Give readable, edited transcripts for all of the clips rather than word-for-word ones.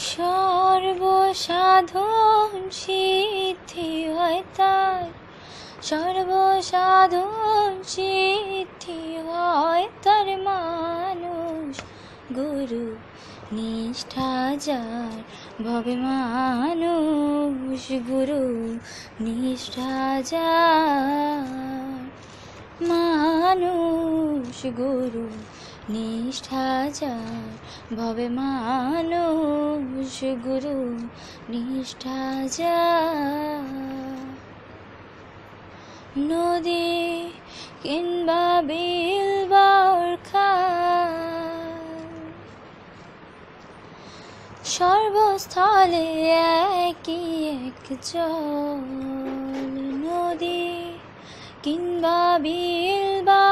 সর্বসাধন সিদ্ধি হয় তার, সর্বসাধন সিদ্ধি হয় তার, মানুষ গুরু নিষ্ঠা যার, ভবে মানুষ গুরু নিষ্ঠা যার, মানুষ গুরু নিষ্ঠা যার, ভবে মানুষ গুরু নিষ্ঠা যার। নদী কিংবা বিল বা সর্বস্থলে একই এক জল। নদী কিংবা বিল বা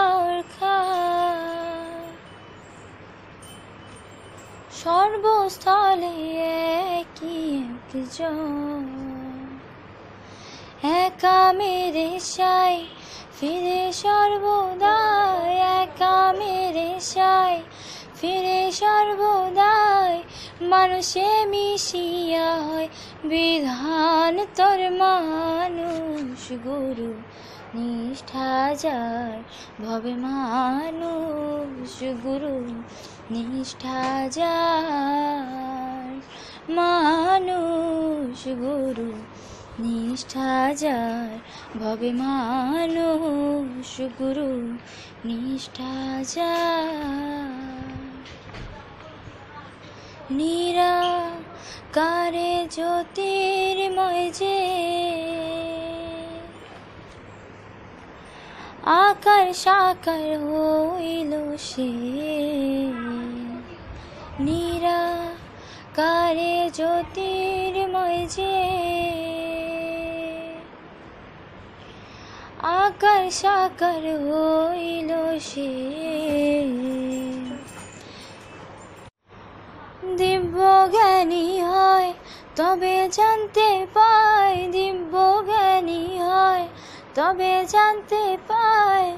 সর্বস্থলে একই এক জল। একা মেরে সাই ফিরে সর্বদাই, একা মেরে সাই ফিরে সর্বদাই, মানুষে মিশিয়া হয় বিধান তোর, মানুষ গুরু নিষ্ঠা যার, ভবে মানুষ গুরু নিষ্ঠা যার, মানুষ গুরু নিষ্ঠা যার, ভবে মানুষ গুরু নিষ্ঠা যার। নিরাকারে জ্যোতির্ময় যে, আকার সাকার হইল সে। নিরাকারে জ্যোতির্ময় যে, আকার সাকার হইল সে। দিব্য জ্ঞানী হয় তবে জানতে পায়, দিব্য জ্ঞানী হয় তবে জানতে পায়,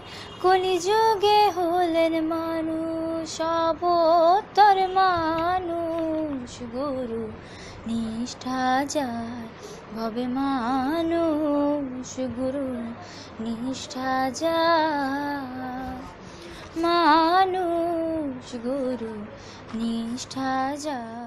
কলিযুগে হলেন মানুষ অবতার, মানুষ গুরু নিষ্ঠা যার, ভবে মানুষ গুরু নিষ্ঠা যার, মানুষ গুরু নিষ্ঠা যার।